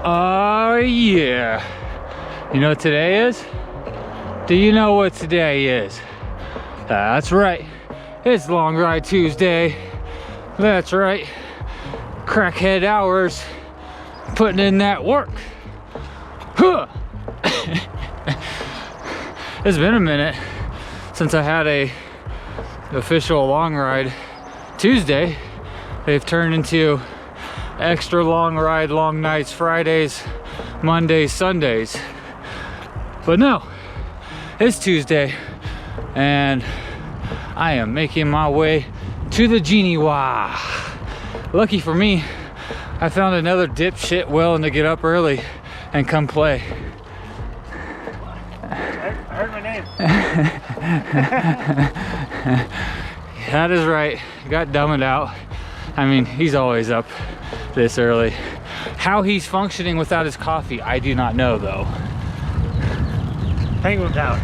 Oh yeah. You know what today is? Do you know what today is? That's right. It's Long Ride Tuesday. That's right. Crackhead hours. Putting in that work. Huh. It's been a minute since I had a official Long Ride Tuesday. They've turned into extra long ride, long nights, Fridays, Mondays, Sundays. But no, it's Tuesday and I am making my way to the Genie-Wah. Lucky for me, I found another dipshit willing to get up early and come play. I heard my name. That is right. Got dumb out. I mean, he's always up this early. How he's functioning without his coffee, I do not know though. Penguin's out.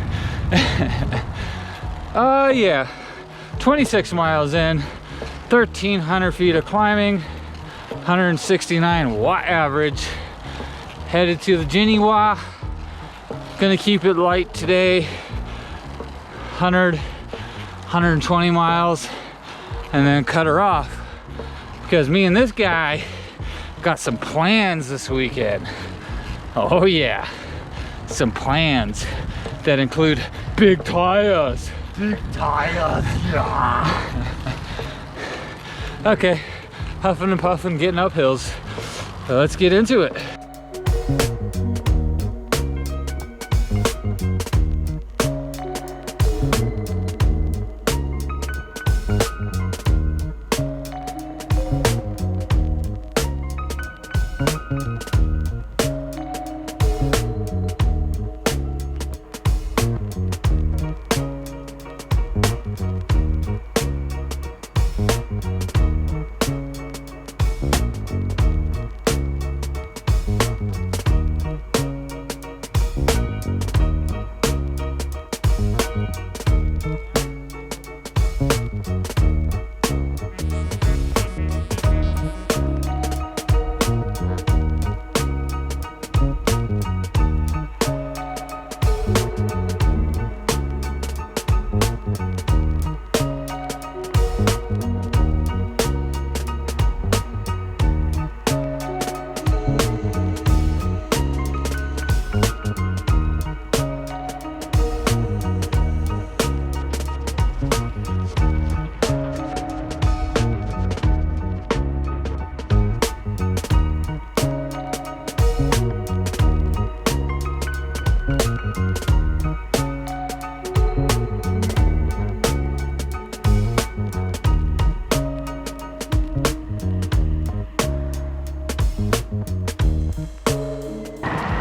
Yeah. 26 miles in, 1,300 feet of climbing, 169 watt average. Headed to the Genie-Wah. Gonna keep it light today. 120 miles, and then cut her off. Because me and this guy got some plans this weekend. Oh yeah, some plans that include big tires. Big tires, yeah. Okay, huffing and puffing, getting up hills. So let's get into it.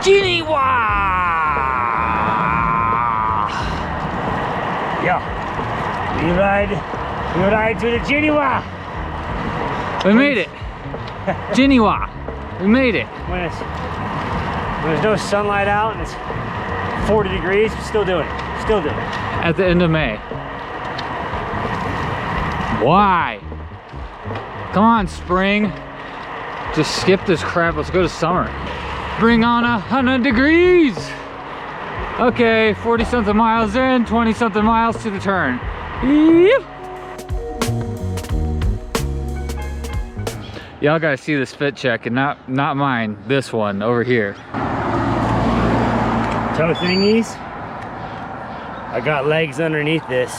Genie-Wah! Yeah. We ride to the Genie-Wah. We made it. Genie-Wah. We made it. When there's no sunlight out and it's 40 degrees, we're still doing it. Still doing it. At the end of May. Why? Come on, spring. Just skip this crap. Let's go to summer. Bring on 100 degrees. Okay, 40 something miles in, 20 something miles to the turn. Yep. Y'all gotta see this fit check, and not mine, this one over here. Toe thingies. I got legs underneath this.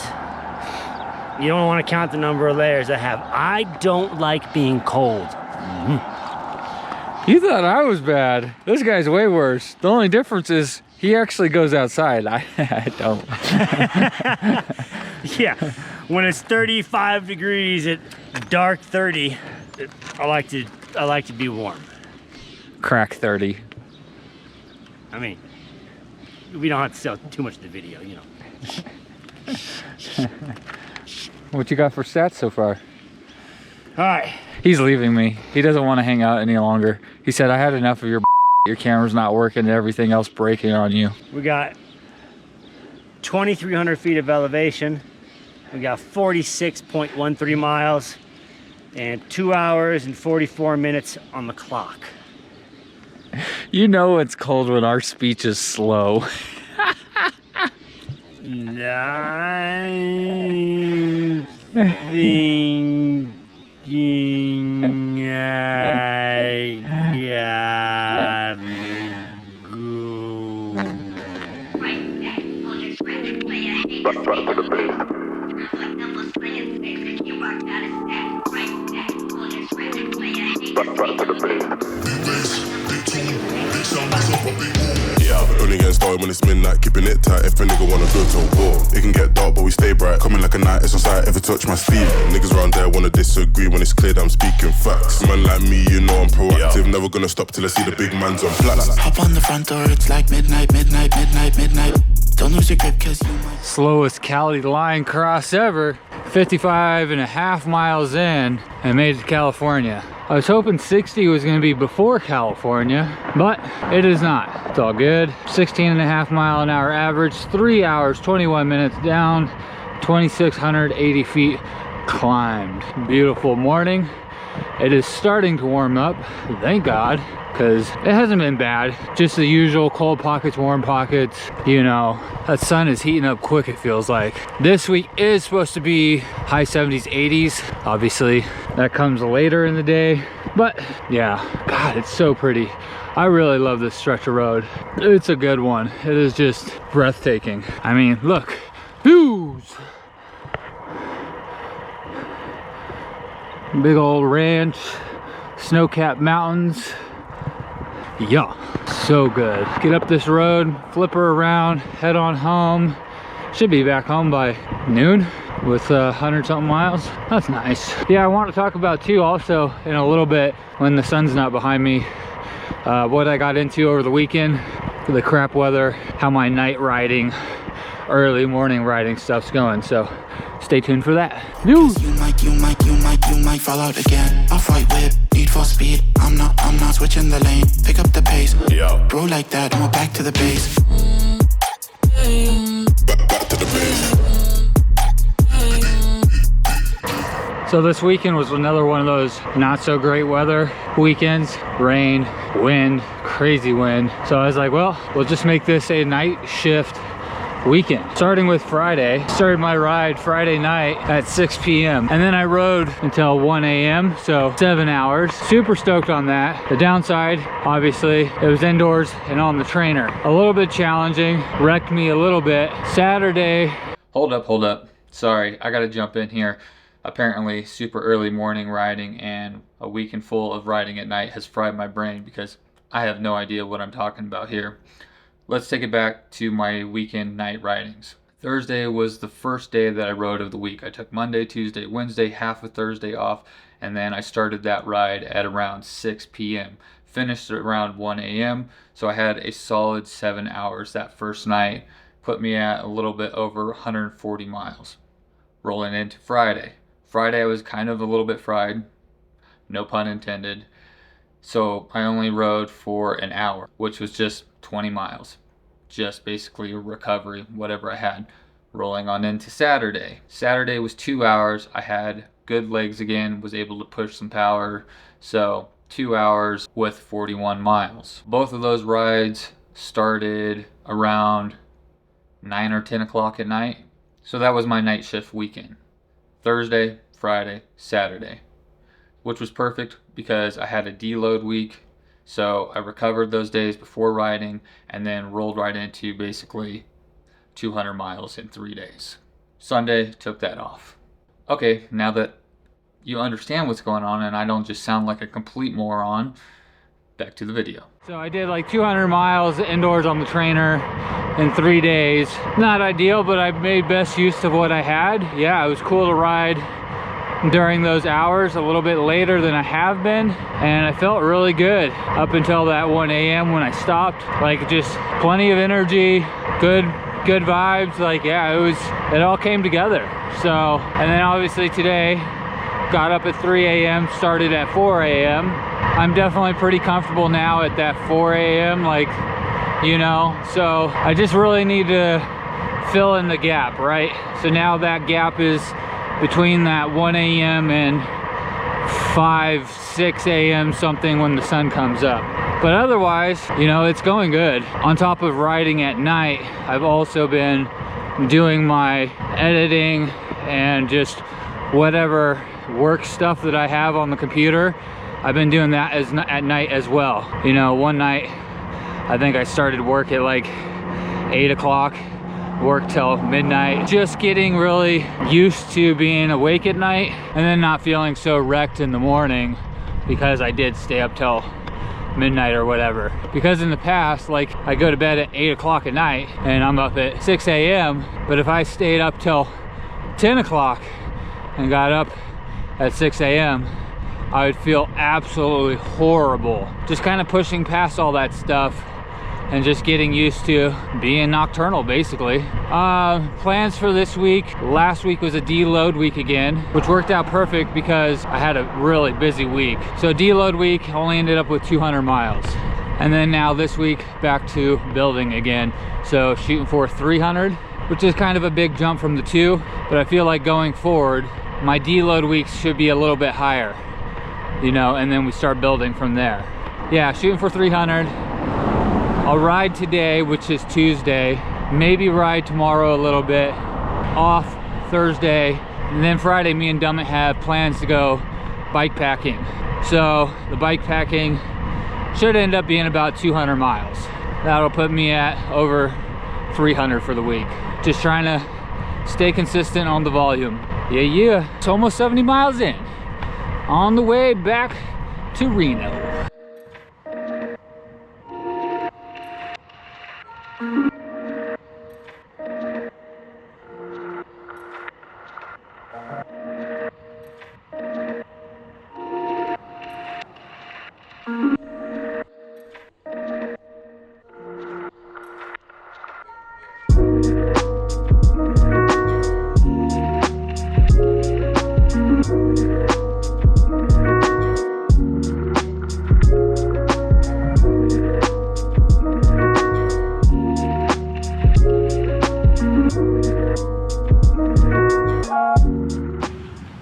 You don't want to count the number of layers I have. I don't like being cold. You thought I was bad. This guy's way worse. The only difference is he actually goes outside. I don't. Yeah, when it's 35 degrees at dark 30, I like to be warm. Crack 30. I mean, we don't have to sell too much of the video, you know. What you got for stats so far? All right. He's leaving me. He doesn't want to hang out any longer. He said, I had enough of your camera's not working and everything else breaking on you. We got 2,300 feet of elevation. We got 46.13 miles and 2 hours and 44 minutes on the clock. You know it's cold when our speech is slow. I'm thinking I gotta Yeah, only getting started when it's midnight, keeping it tight if a nigga wanna go to war. It can get dark but we stay bright, coming like a night, it's on sight if I touch my sleeve. Niggas round there wanna disagree when it's clear that I'm speaking facts. Man like me, you know I'm proactive, never gonna stop till I see the big man's on flats. Hop on the front door, it's like midnight. Don't lose your grip cause you might. Slowest Cali line cross ever. 55.5 miles in and made it to California. I was hoping 60 was gonna be before California, but it is not. It's all good. 16.5 mile an hour average, 3 hours, 21 minutes down, 2,680 feet climbed. Beautiful morning. It is starting to warm up, thank God, because it hasn't been bad. Just the usual cold pockets, warm pockets. You know, that sun is heating up quick, it feels like. This week is supposed to be high 70s, 80s. Obviously, that comes later in the day. But yeah, God, it's so pretty. I really love this stretch of road. It's a good one. It is just breathtaking. I mean, look, views. Big old ranch, snow-capped mountains. Yeah, so good. Get up this road, flip her around, head on home. Should be back home by noon with 100-something miles. That's nice. Yeah, I want to talk about too also in a little bit when the sun's not behind me, what I got into over the weekend, the crap weather, how my night riding, early morning riding stuff's going. So stay tuned for that. News. You might fall out again. Off-white whip, need for speed. I'm not switching the lane. Pick up the pace. Yeah, Bro like that, and we're back to the base. back to the base. So this weekend was another one of those not so great weather weekends. Rain, wind, crazy wind. So I was like, well, we'll just make this a night shift weekend. Starting with Friday, started my ride Friday night at 6 p.m. and then I rode until 1 a.m. so 7 hours. Super stoked on that. The downside, obviously, it was indoors and on the trainer. A little bit challenging, wrecked me a little bit. Saturday. Hold up. Sorry, I gotta jump in here. Apparently super early morning riding and a weekend full of riding at night has fried my brain because I have no idea what I'm talking about here. Let's take it back to my weekend night ridings. Thursday was the first day that I rode of the week. I took Monday, Tuesday, Wednesday, half of Thursday off, and then I started that ride at around 6 p.m. Finished at around 1 a.m. So I had a solid 7 hours that first night, put me at a little bit over 140 miles. Rolling into Friday. Friday I was kind of a little bit fried, no pun intended. So I only rode for an hour, which was just 20 miles. Just basically a recovery, whatever I had. Rolling on into Saturday. Saturday was 2 hours. I had good legs again, was able to push some power. So 2 hours with 41 miles. Both of those rides started around 9 or 10 o'clock at night. So that was my night shift weekend. Thursday, Friday, Saturday. Which was perfect because I had a deload week. So I recovered those days before riding and then rolled right into basically 200 miles in 3 days. Sunday, took that off. Okay, now that you understand what's going on and I don't just sound like a complete moron, back to the video. So I did like 200 miles indoors on the trainer in 3 days. Not ideal, but I made best use of what I had. Yeah, it was cool to ride during those hours a little bit later than I have been, and I felt really good up until that 1 a.m. when I stopped. Like just plenty of energy, good vibes. Like yeah, it all came together. So, and then obviously today got up at 3 a.m. started at 4 a.m. I'm definitely pretty comfortable now at that 4 a.m. like, you know, so I just really need to fill in the gap, right? So now that gap is between that 1 a.m. and 5, 6 a.m. something when the sun comes up. But otherwise, you know, it's going good. On top of riding at night, I've also been doing my editing and just whatever work stuff that I have on the computer. I've been doing that at night as well. You know, one night, I think I started work at like 8 o'clock, worked till midnight. Just getting really used to being awake at night and then not feeling so wrecked in the morning because I did stay up till midnight or whatever. Because in the past, like, I go to bed at 8 o'clock at night and I'm up at 6 a.m. But if I stayed up till 10 o'clock and got up at 6 a.m., I would feel absolutely horrible. Just kind of pushing past all that stuff and just getting used to being nocturnal, basically. Plans for this week. Last week was a deload week again, which worked out perfect because I had a really busy week. So deload week, only ended up with 200 miles. And then now this week, back to building again. So shooting for 300, which is kind of a big jump from the 2, but I feel like going forward, my deload weeks should be a little bit higher, you know, and then we start building from there. Yeah, shooting for 300. I'll ride today, which is Tuesday, maybe ride tomorrow a little bit, off Thursday, and then Friday me and Dummett have plans to go bike packing. So the bike packing should end up being about 200 miles. That'll put me at over 300 for the week. Just trying to stay consistent on the volume. Yeah, it's almost 70 miles in. On the way back to Reno.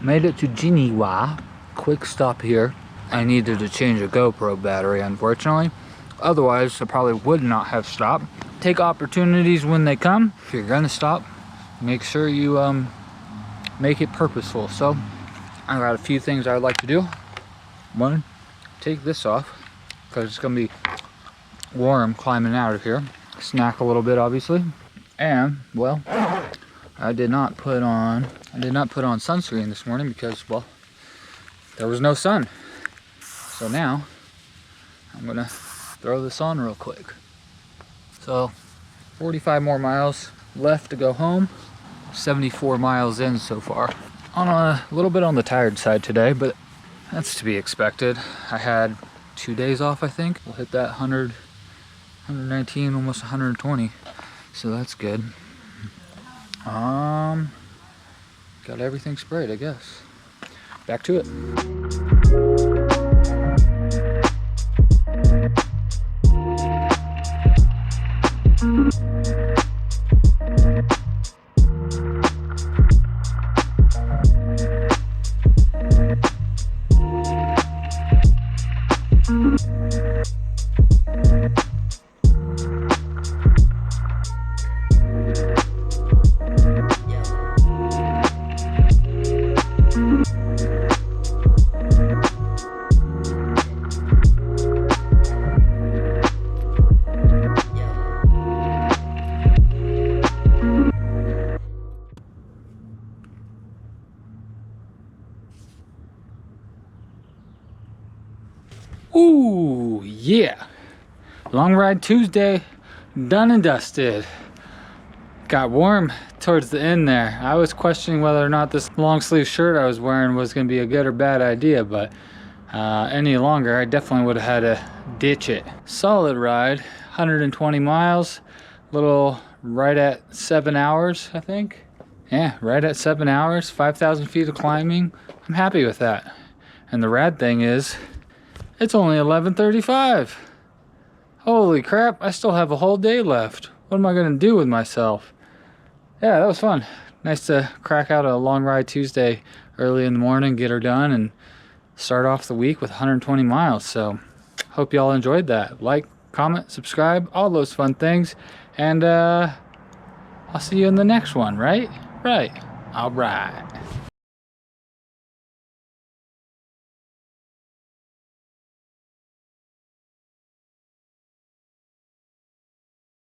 Made it to Geneva. Quick stop here. I needed to change a GoPro battery, unfortunately. Otherwise, I probably would not have stopped. Take opportunities when they come. If you're gonna stop, make sure you make it purposeful. So, I got a few things I'd like to do. One, take this off, because it's gonna be warm climbing out of here. Snack a little bit, obviously. And, well, I did not put on sunscreen this morning because, well, there was no sun. So now I'm gonna throw this on real quick. So 45 more miles left to go home. 74 miles in so far. On a little bit on the tired side today, but that's to be expected. I had 2 days off, I think. We'll hit that 100, 119, almost 120. So that's good. Got everything sprayed, I guess. Back to it. Ooh, yeah. Long ride Tuesday, done and dusted. Got warm towards the end there. I was questioning whether or not this long sleeve shirt I was wearing was gonna be a good or bad idea, but any longer, I definitely would have had to ditch it. Solid ride, 120 miles, little right at 7 hours, I think. Yeah, right at 7 hours, 5,000 feet of climbing. I'm happy with that. And the rad thing is, it's only 11:35. Holy crap, I still have a whole day left. What am I gonna do with myself? Yeah, that was fun. Nice to crack out a long ride Tuesday early in the morning, get her done, and start off the week with 120 miles. So hope y'all enjoyed that. Like, comment, subscribe, all those fun things. And I'll see you in the next one, right? Right. All right.